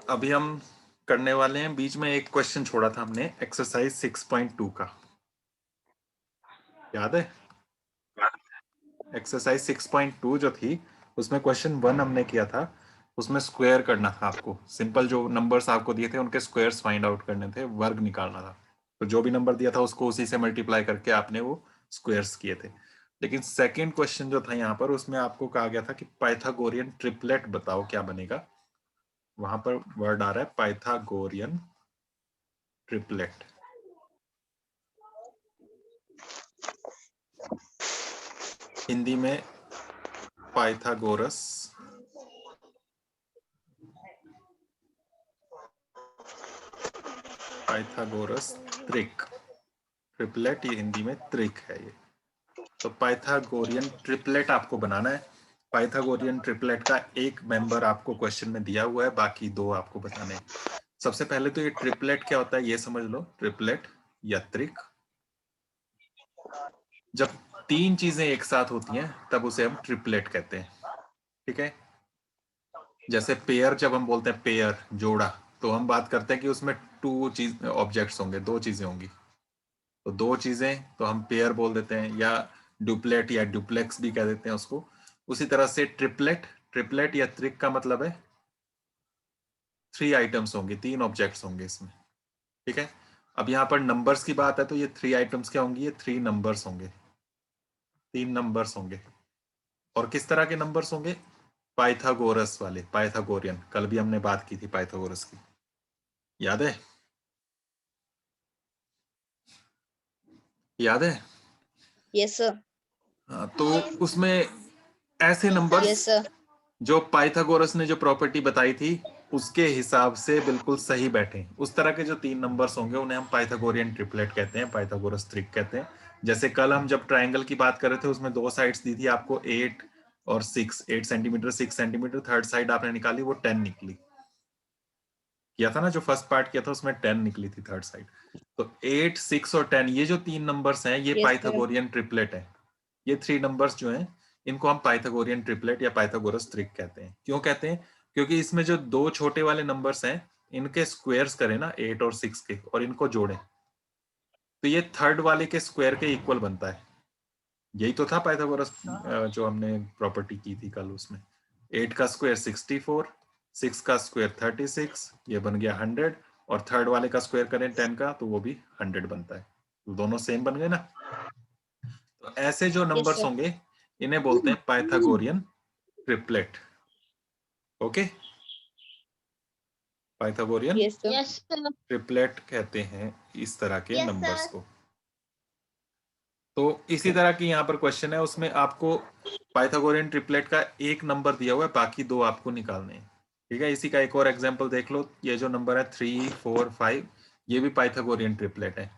अभी हम करने वाले हैं, बीच में एक क्वेश्चन छोड़ा था हमने एक्सरसाइज 6.2 का, याद है? एक्सरसाइज 6.2 जो थी उसमें क्वेश्चन 1 हमने किया था, उसमें स्क्वायर करना था आपको। सिंपल जो नंबर्स आपको दिए थे उनके स्क्वायर्स फाइंड आउट करने थे, वर्ग निकालना था। तो जो भी नंबर दिया था उसको उसी से मल्टीप्लाई करके आपने वो स्क्वायर्स किए थे। लेकिन सेकंड क्वेश्चन जो था यहाँ पर, उसमें आपको कहा गया था कि पाइथागोरियन ट्रिपलेट बताओ क्या बनेगा। वहां पर वर्ड आ रहा है पाइथागोरियन ट्रिपलेट। हिंदी में पाइथागोरस त्रिक। ट्रिपलेट ये हिंदी में त्रिक है ये। तो पाइथागोरियन ट्रिपलेट आपको बनाना है। पाइथागोरियन ट्रिपलेट का एक मेंबर आपको क्वेश्चन में दिया हुआ है, बाकी दो आपको बताने हैं। सबसे पहले तो ये ट्रिपलेट क्या होता है ये समझ लो। ट्रिपलेट या त्रिक, जब तीन चीजें एक साथ होती हैं तब उसे हम ट्रिपलेट कहते हैं। ठीक है, जैसे पेयर, जब हम बोलते हैं पेयर जोड़ा, तो हम बात करते हैं कि उसमें टू चीज ऑब्जेक्ट्स होंगे, दो चीजें होंगी। तो दो चीजें तो हम पेयर बोल देते हैं, या डुप्लेट या डुप्लेक्स भी कह देते हैं उसको। उसी तरह से ट्रिपलेट, ट्रिपलेट या त्रिक का मतलब है थ्री आइटम्स होंगे, तीन ऑब्जेक्ट्स होंगे इसमें। ठीक है, अब यहाँ पर नंबर्स की बात है तो ये थ्री आइटम्स क्या होंगी, ये थ्री नंबर्स होंगे, तीन नंबर्स होंगे। और किस तरह के नंबर्स होंगे? पाइथागोरस वाले, पाइथागोरियन। कल भी हमने बात की थी पाइथागोरस की, याद है? याद है? Yes sir. हाँ, तो उसमें ऐसे नंबर्स यस सर। जो पाइथागोरस ने जो प्रॉपर्टी बताई थी उसके हिसाब से बिल्कुल सही बैठे, उस तरह के जो तीन नंबर्स होंगे उन्हें हम पाइथागोरियन ट्रिपलेट कहते हैं, पाइथागोरस त्रिक कहते हैं। जैसे कल हम जब ट्रायंगल की बात कर रहे थे उसमें दो साइड्स दी थी आपको, 8 और 6, 8 सेंटीमीटर 6 सेंटीमीटर, थर्ड साइड आपने निकाली वो 10 निकली। किया था ना, जो फर्स्ट पार्ट किया था उसमें 10 निकली थी थर्ड साइड। तो 8, 6 और 10 ये जो तीन नंबर्स हैं ये यस सर। पाइथागोरियन ट्रिपलेट है। ये थ्री नंबर्स जो हैं इनको हम पाइथागोरियन ट्रिपलेट या पाइथागोरस त्रिक कहते हैं। क्यों कहते हैं? क्योंकि इसमें जो दो छोटे वाले नंबर्स हैं इनके स्क्वायर्स करें ना 8 और 6 के, और इनको जोड़ें तो ये थर्ड वाले के स्क्वायर के इक्वल बनता है। यही तो था पाइथागोरस जो हमने प्रॉपर्टी की थी कल, उसमें 8 का स्क्वायर 64, 6 का स्क्वायर 36, ये बन गया 100, और थर्ड वाले का स्क्वायर करें 10 का तो वो भी 100 बनता है। तो दोनों सेम बन गए ना। तो ऐसे जो यस नंबर्स सर। होंगे इन्हें बोलते हैं Pythagorean triplet. Okay, Pythagorean yes sir. Yes sir. Triplet कहते हैं इस तरह के Yes, नंबर्स sir. को। तो इसी तरह की यहाँ पर क्वेश्चन है, उसमें आपको पाइथागोरियन ट्रिपलेट का एक नंबर दिया हुआ है, बाकी दो आपको निकालने हैं। ठीक है, इसी का एक और एग्जांपल देख लो। ये जो नंबर है 3, 4, 5, ये भी पाइथागोरियन ट्रिपलेट है।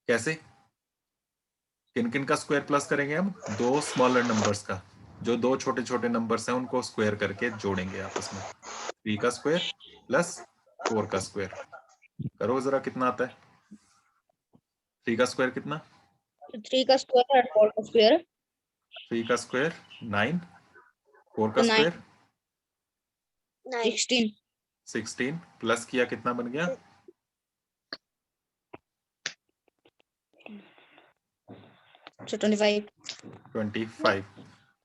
कैसे? किन किन का स्क्वायर प्लस करेंगे हम? दो स्मॉलर नंबर्स का, जो दो छोटे छोटे नंबर्स हैं उनको स्क्वायर करके जोड़ेंगे आपस में। 3 का स्क्वायर प्लस 4 का स्क्वायर, करो जरा कितना आता है। 3 का स्क्वायर कितना? 3 का स्क्वायर और 4 का स्क्वायर 3 का स्क्वायर 9, 4 का 9, स्क्वायर 16 16, प्लस किया कितना बन गया? 25 25।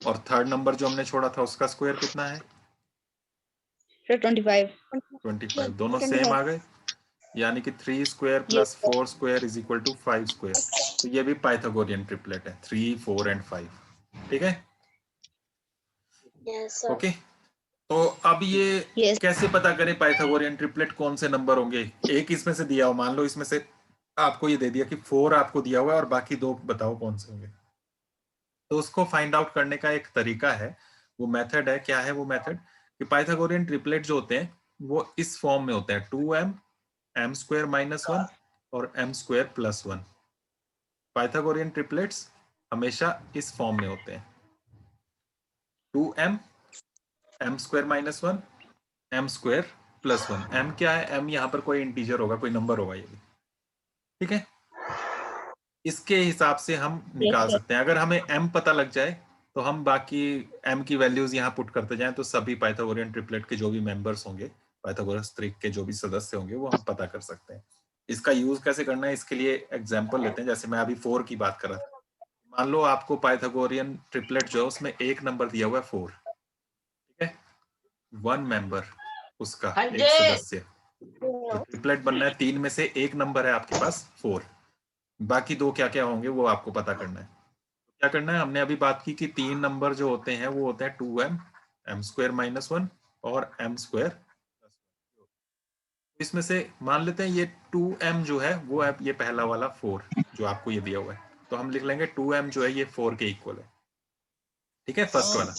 और थर्ड नंबर जो हमने छोड़ा था उसका स्क्वायर कितना है? 25। 25। दोनों सेम आ गए, यानी कि 3 square yes plus 4 square is equal to 5 square. तो ये भी पाइथागोरियन ट्रिपलेट है, 3, 4 एंड 5। ठीक है, Yes, sir. ओके। तो अब ये यस कैसे पता करें पाइथागोरियन ट्रिपलेट कौन से नंबर होंगे? एक इसमें से दिया हो, मान लो इसमें से आपको ये दे दिया कि 4 आपको दिया हुआ है और बाकी दो बताओ कौन से होंगे। तो उसको फाइंड आउट करने का एक तरीका है, वो मेथड है। क्या है वो मेथड? कि पाइथागोरियन ट्रिपलेट जो होते हैं वो इस फॉर्म में होते हैं, 2m, m स्क्वायर माइनस 1 और m square plus 1। Pythagorean triplets हमेशा इस फॉर्म में होते हैं, 2m, m square minus 1, m square plus 1। m क्या है? m यहाँ पर कोई इंटीजर होगा, कोई नंबर होगा ये भी। ठीक है, इसके हिसाब से हम यस निकाल सर। सकते हैं। अगर हमें m पता लग जाए तो हम बाकी m की वैल्यूज यहाँ पुट करते जाएं तो सभी पाइथागोरियन ट्रिपलेट के जो भी मेंबर्स होंगे पाइथागोरस त्रिक के जो भी सदस्य होंगे वो हम पता कर सकते हैं। इसका यूज कैसे करना है, इसके लिए एग्जांपल लेते हैं। जैसे मैं अभी 4 की बात कर रहा था, मान लो आपको पाइथागोरियन ट्रिपलेट जो है उसमें एक नंबर दिया हुआ है 4, ठीक है, 1 मेंबर उसका एक सदस्य, तो ट्रिपलेट बनना है, 3 में से एक नंबर है आपके पास 4, बाकी 2 क्या क्या होंगे वो आपको पता करना है। क्या करना है, हमने अभी बात की कि 3 नंबर जो होते हैं वो होते हैं 2m, m² - 1 और m²। इसमें से मान लेते हैं ये 2m जो है वो है ये पहला वाला 4 जो आपको ये दिया हुआ है, तो हम लिख लेंगे 2m जो है ये 4 के इक्वल है, ठीक है, फर्स्ट वाला।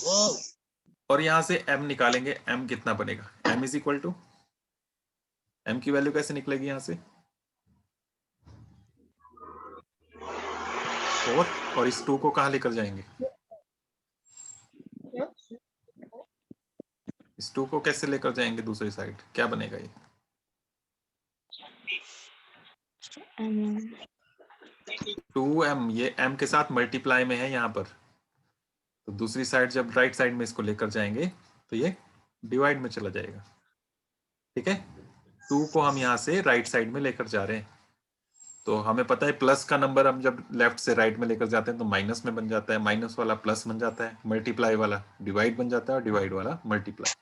और यहां से m निकालेंगे, m कितना बनेगा, m is equal to, m की वैल्यू कैसे निकलेगी यहां से 4, और इस 2 को कहां लेकर जाएंगे, इस 2 को कैसे लेकर जाएंगे दूसरी साइड, क्या बनेगा ये, Um, 2m, ये m के साथ मल्टीप्लाई में है यहाँ पर, तो दूसरी साइड जब राइट साइड में इसको लेकर जाएंगे तो ये डिवाइड में चला जाएगा, ठीक है। 2 को हम यहाँ से राइट साइड में लेकर जा रहे हैं, तो हमें पता है प्लस का नंबर हम जब लेफ्ट से राइट में लेकर जाते हैं तो माइनस में बन जाता है, माइनस वाला प्लस बन जाता है, मल्टीप्लाई वाला डिवाइड बन जाता है और डिवाइड वाला मल्टीप्लाई,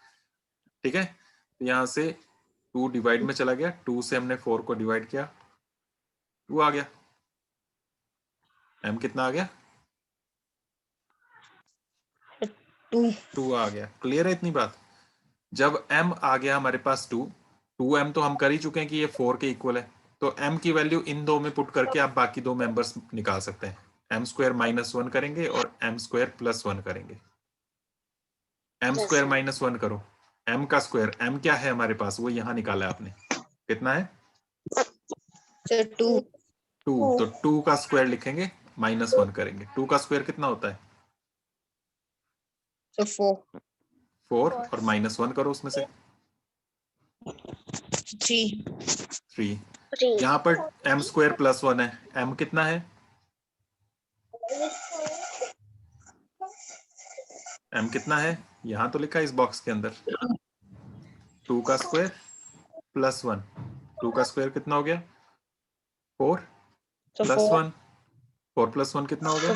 ठीक है। तो यहाँ से 2 डिवाइड में चला गया, 2 से हमने 4 को डिवाइड किया, 2 आ गया, m कितना आ गया 2 आ गया। क्लियर है इतनी बात। जब m आ गया हमारे पास 2m तो हम कर ही चुके हैं कि ये 4 के इक्वल है, तो m की वैल्यू इन दो में पुट करके आप बाकी 2 मेंबर्स निकाल सकते हैं, m² - 1 करेंगे और m² + 1 करेंगे। m² - 1 करो, m का स्क्वायर, m क्या है हमारे पास वो यहाँ निकाला है आपने, कितना है so 2 2, तो 2 का स्क्वायर लिखेंगे, -1 करेंगे, 2 का स्क्वायर कितना होता है so 4 4, और -1 करो उसमें से 3। यहाँ पर m² + 1 है, m कितना है, m कितना है, यहाँ तो लिखा है इस बॉक्स के अंदर 2 का स्क्वायर + 1, 2 का स्क्वायर कितना हो गया 4 so + 4 1, 4 + 1 कितना हो so गया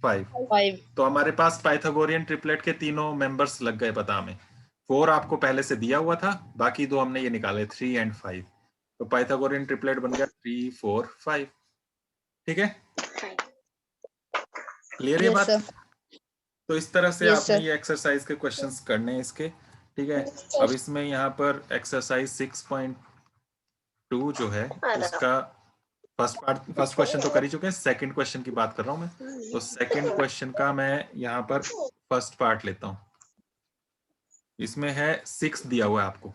5 5। तो हमारे पास पाइथागोरियन ट्रिपलेट के तीनों मेंबर्स लग गए पता हमें, 4 आपको पहले से दिया हुआ था, बाकी 2 हमने ये निकाले 3 और 5, तो पाइथागोरियन ट्रिपलेट बन गया 3 4 5, ठीक है, क्लियर ये yes बात। sir तो इस तरह से yes आपने sir ये एक्सरसाइज के क्वेश्चंस करने हैं इसके, ठीक है। अब इसमें यहाँ पर एक्सरसाइज 6.2 जो है उसका फर्स्ट क्वेश्चन तो कर ही चुके हैं, सेकंड क्वेश्चन की बात कर रहा हूं मैं, तो सेकंड क्वेश्चन का मैं यहाँ पर फर्स्ट पार्ट लेता हूँ। इसमें है 6 दिया हुआ है आपको,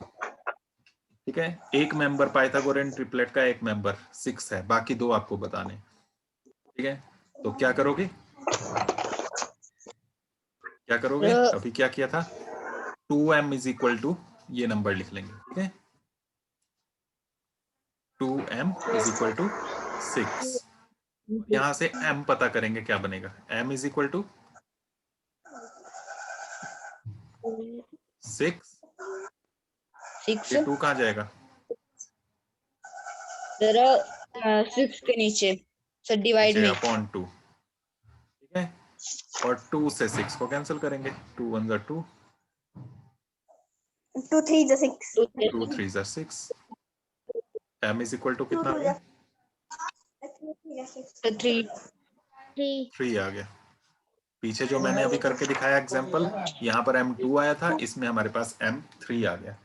ठीक है, एक मेंबर पाइथागोरियन ट्रिपलेट का एक मेंबर 6 है, बाकी 2 आपको बताने, ठीक है। तो क्या करोगे, अभी क्या किया था, 2m = ये नंबर लिख लेंगे, ठीक है, 2m = 6। यहां से m पता करेंगे क्या बनेगा, m = 6, 6 ये 2 कहां जाएगा, जरा 6 के नीचे so डिवाइड नीचे में अपॉन 2, ठीक है, और 2 से 6 को कैंसिल करेंगे, 2 1 = 2, 2 3 = 6 2 3 = 6, m = कितना आ गया 3 आ गया। पीछे जो मैंने अभी करके दिखाया एग्जांपल, यहाँ पर m2 आया था, इसमें हमारे पास m3 आ गया।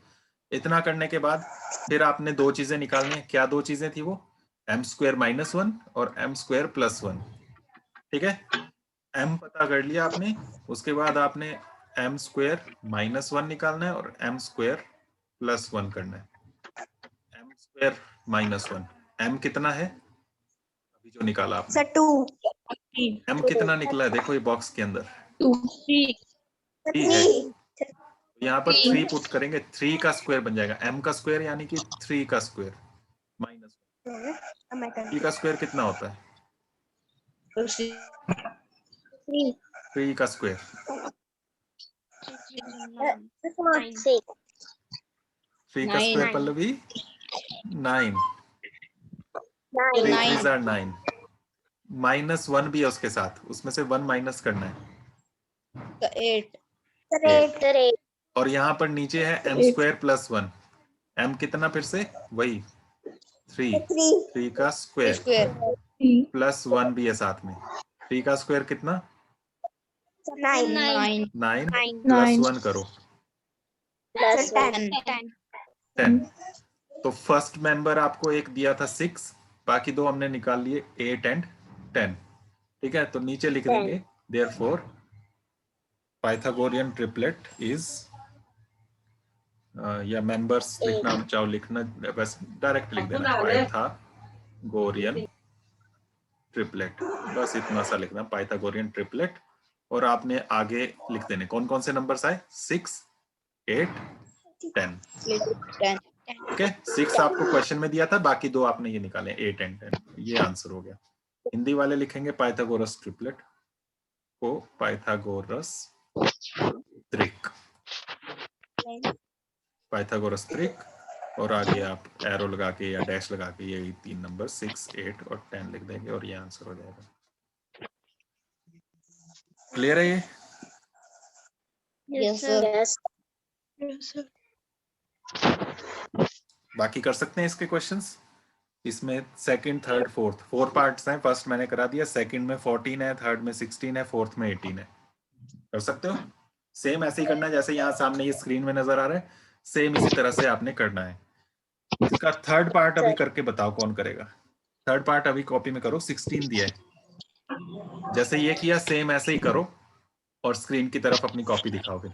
इतना करने के बाद फिर आपने 2 चीजें निकालनी है, क्या 2 चीजें थी वो, m² - 1 और m² + 1, ठीक है। m पता कर लिया आपने, उसके बाद आपने m² - 1 निकालना है और m² + 1 करना है। m² - 1, m कितना है अभी जो निकाला आपने, सर 2 m कितना निकला है देखो ये बॉक्स के अंदर 3 है, 3 यहाँ पर 3 पुट करेंगे, 3 का स्क्वायर बन जाएगा, m का स्क्वायर यानी कि 3 का स्क्वायर - 3 का स्क्वायर कितना होता है 3 का स्क्वायर 6 3 का स्क्वायर पल्लवी 9, 3 3s are 9, -1 भी है उसके साथ, उसमें से 1 माइनस करना है, 8 और यहाँ पर नीचे है m स्क्वायर प्लस 1, m कितना फिर से वही 3 का स्क्वायर प्लस 1 भी है साथ में, 3 का स्क्वायर कितना 9 प्लस 1 करो 10। तो फर्स्ट मेंबर आपको एक दिया था 6, बाकी दो हमने निकाल लिए 8 एंड 10, ठीक है। तो नीचे लिख देंगे देयरफॉर पाइथागोरियन ट्रिपलेट इज, या मेंबर्स लिखना चाहो लिखना, बस डायरेक्ट लिख देना पाइथागोरियन ट्रिपलेट, बस इतना सा लिखना पाइथागोरियन ट्रिपलेट, और आपने आगे लिख देने कौन कौन से नंबर्स आए 6, 8, 10, ठीक है। 6 आपको क्वेश्चन में दिया था, बाकी दो आपने ये निकाले 8 एंड 10, ये आंसर हो गया। हिंदी वाले लिखेंगे पाइथागोरस ट्रिपलेट को पाइथागोरस त्रिक, पाइथागोरस त्रिक, और आगे आप एरो लगा के या डैश लगा के ये 3 नंबर 6, 8 और 10 लिख देंगे और ये आंसर हो जाएगा। क्लियर है ये? Yes sir. बाकी कर सकते हैं इसके क्वेश्चंस। इसमें सेकंड, थर्ड, फोर्थ 4 पार्ट्स हैं। फर्स्ट मैंने करा दिया, सेकंड में 14 है, थर्ड में 16 है, फोर्थ में 18 है। कर सकते हो। सेम ऐसे ही करना है जैसे यहाँ सामने ये स्क्रीन में नजर आ रहा है, सेम इसी तरह से आपने करना है। इसका थर्ड पार्ट अभी करके बताओ कौन करेगा। थर्ड पार्ट अभी कॉपी में करो, 16 दिया है, जैसे ये किया सेम ऐसे ही करो और स्क्रीन की तरफ अपनी कॉपी दिखाओ फिर।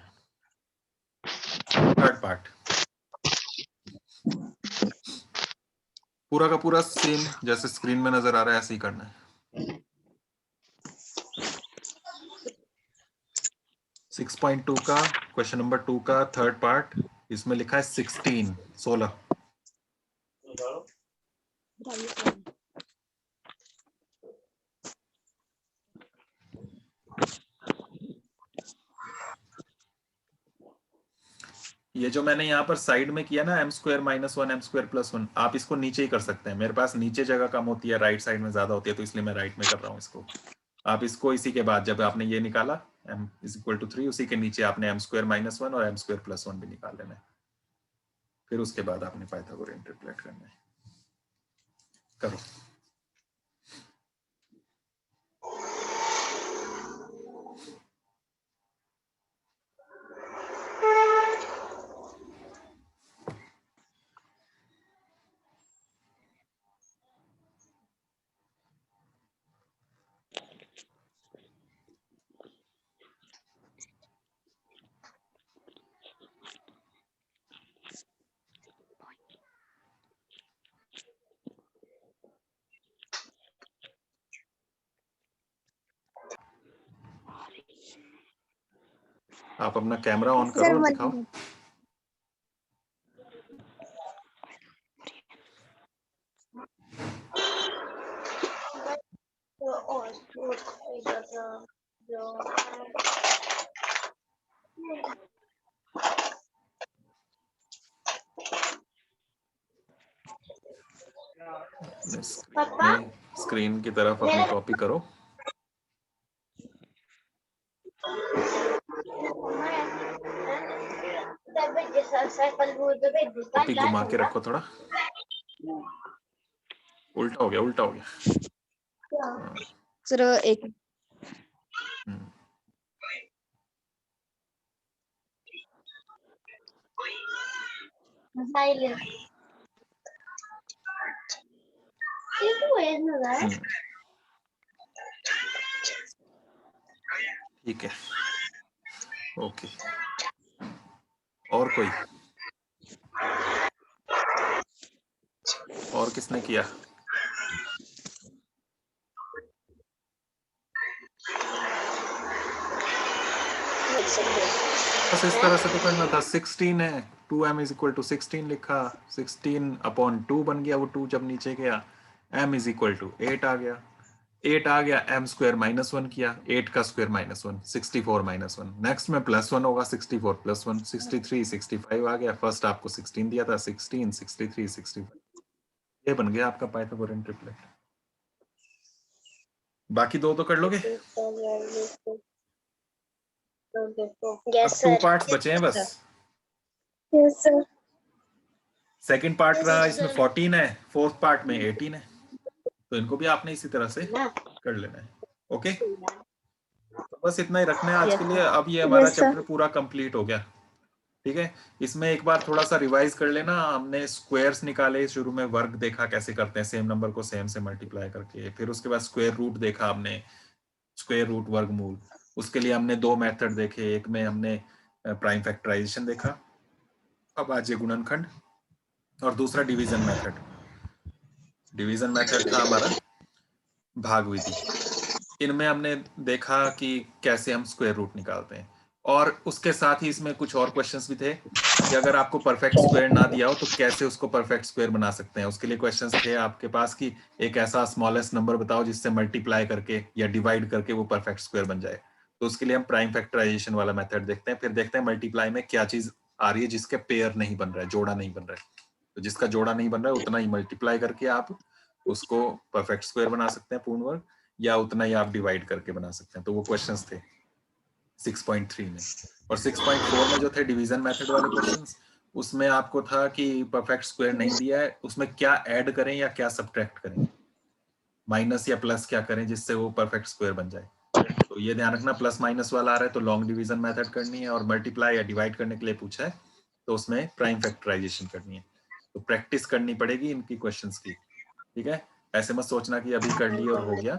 थर्ड पार्ट पूरा का पूरा सेम जैसे स्क्रीन में नजर आ रहा है ऐसे ही करना है। 6.2 का क्वेश्चन नंबर 2 का थर्ड पार्ट, इसमें लिखा है 16। ये जो मैंने यहाँ पर साइड में किया ना m square minus 1 m square plus 1, आप इसको नीचे ही कर सकते हैं। मेरे पास नीचे जगह कम होती है, राइट साइड में ज्यादा होती है, तो इसलिए मैं राइट में कर रहा हूँ इसको। आप इसको इसी के बाद जब आपने ये निकाला m = 3, उसी के नीचे आपने m स्क्वायर माइनस 1 और m स्क्वायर प्लस 1 भी निकाल लेना है। फिर उसके बाद आपने पाइथागोरियन ट्रिपलेट करना है। करो। आप अपना कैमरा ऑन करो और दिखाओ। स्क्रीन की तरफ अपनी कॉपी करो। कॉपी घुमा के रखो, थोड़ा उल्टा हो गया, उल्टा हो गया सर। एक ठीक है, ओके। और कोई, और किसने किया? बस इस तरह से तो करना था। 16 है, 2m = 16 लिखा, 16/2 बन गया, वो 2 जब नीचे गया m = 8 आ गया। 8 आ गया, m स्क्वायर -1 किया, 8 का स्क्वायर -1, 64 -1। नेक्स्ट में +1 होगा, 64 + 1 63, 65 आ गया। फर्स्ट आपको 16 दिया था, 16 63 65, ये बन गया आपका पाइथागोरन ट्रिपलेट। बाकी दो तो कर लोगे। अब 2 पार्ट्स बचे हैं बस। Yes sir. सेकंड पार्ट रहा, इसमें 14 है, फोर्थ पार्ट में 18 है, तो इनको भी आपने इसी तरह से कर लेना है। ओके, तो बस इतना ही रखना है आज के लिए। अब ये हमारा चैप्टर पूरा कंप्लीट हो गया, ठीक है। इसमें एक बार थोड़ा सा रिवाइज कर लेना। हमने स्क्वायर्स निकाले, शुरू में वर्ग देखा कैसे करते हैं, सेम नंबर को सेम से मल्टीप्लाई करके। फिर उसके बाद स्क्वायर रूट देखा हमने, स्क्वायर रूट वर्गमूल। उसके लिए हमने दो मेथड देखे, एक में हमने प्राइम फैक्टराइजेशन देखा, अभाज्य गुणनखंड, और दूसरा डिवीजन मेथड। डिवीजन मेथड था हमारा भाग विधि। इनमें हमने देखा कि कैसे हम स्क्वायर रूट निकालते हैं, और उसके साथ ही इसमें कुछ और क्वेश्चंस भी थे कि अगर आपको परफेक्ट स्क्वायर ना दिया हो तो कैसे उसको परफेक्ट स्क्वायर बना सकते हैं। उसके लिए क्वेश्चंस थे आपके पास कि एक ऐसा स्मॉलेस्ट नंबर बताओ जिससे मल्टीप्लाई करके या डिवाइड करके वो परफेक्ट स्क्वायर बन जाए। तो उसके लिए हम प्राइम फैक्टराइजेशन वाला मेथड देखते हैं। फिर देखते हैं मल्टीप्लाई में क्या चीज आ रही है जिसके पेयर नहीं बन रहा है, जोड़ा नहीं बन रहा है। तो जिसका जोड़ा नहीं बन रहा है उतना ही मल्टीप्लाई करके आप उसको परफेक्ट स्क्वायर बना सकते हैं, पूर्ण वर्ग, या उतना ही आप डिवाइड करके बना सकते हैं। तो वो क्वेश्चंस थे 6.3 में। और 6.4 में जो थे डिवीजन मेथड वाले क्वेश्चंस, उसमें आपको था कि परफेक्ट स्क्वायर नहीं दिया है, उसमें क्या ऐड करें या क्या सब्ट्रैक्ट करें, माइनस या प्लस क्या करें जिससे वो परफेक्ट स्क्वायर बन जाए। तो ये ध्यान रखना, प्लस माइनस वाला आ रहा है तो लॉन्ग डिवीजन मेथड करनी है, और मल्टीप्लाई या डिवाइड करने के लिए पूछा है तो उसमें प्राइम फैक्टराइजेशन करनी है। तो प्रैक्टिस करनी पड़ेगी इनकी क्वेश्चंस की, ठीक है। ऐसे मत सोचना कि अभी कर लिए और हो गया।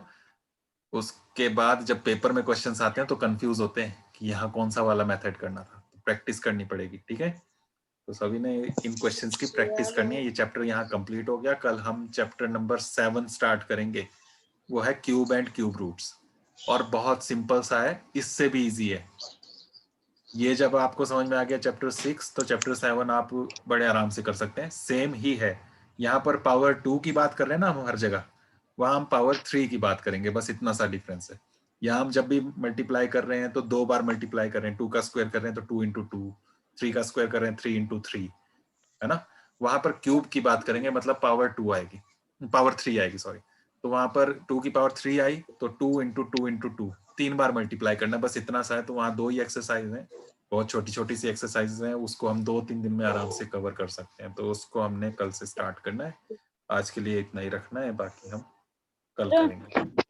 उसके बाद जब पेपर में क्वेश्चंस आते हैं तो कंफ्यूज होते हैं कि यहाँ कौन सा वाला मेथड करना था। तो प्रैक्टिस करनी पड़ेगी, ठीक है। तो सभी ने इन क्वेश्चंस की प्रैक्टिस करनी है। ये चैप्टर यहाँ कंप्लीट हो गया। कल हम चैप्टर नंबर 7 स्टार्ट करेंगे, वो है क्यूब एंड क्यूब रूट्स, और बहुत सिंपल सा है, इससे भी इजी है। ये जब आपको समझ में आ गया चैप्टर 6, तो चैप्टर 7 आप बड़े आराम से कर सकते हैं। सेम ही है, यहाँ पर पावर 2 की बात कर रहे हैं ना हम हर जगह, वहां हम पावर 3 की बात करेंगे, बस इतना सा डिफरेंस है। यहाँ हम जब भी मल्टीप्लाई कर रहे हैं तो 2 बार मल्टीप्लाई कर रहे हैं, 2 का स्क्वायर कर रहे हैं तो 2 इंटू 2, 3 का स्क्वायर कर रहे हैं 3 इंटू 3, है ना। वहां पर क्यूब की बात करेंगे, मतलब पावर 2 आएगी, पावर 3 आएगी, सॉरी। तो वहां पर 2 की पावर 3 आई तो 2 इंटू 2 इंटू 2, 3 बार मल्टीप्लाई करना, बस इतना सा है। तो वहां 2 ही एक्सरसाइज है, बहुत छोटी छोटी सी एक्सरसाइज हैं, उसको हम 2-3 दिन में आराम से कवर कर सकते हैं। तो उसको हमने कल से स्टार्ट करना है। आज के लिए इतना ही रखना है, बाकी हम कल करेंगे।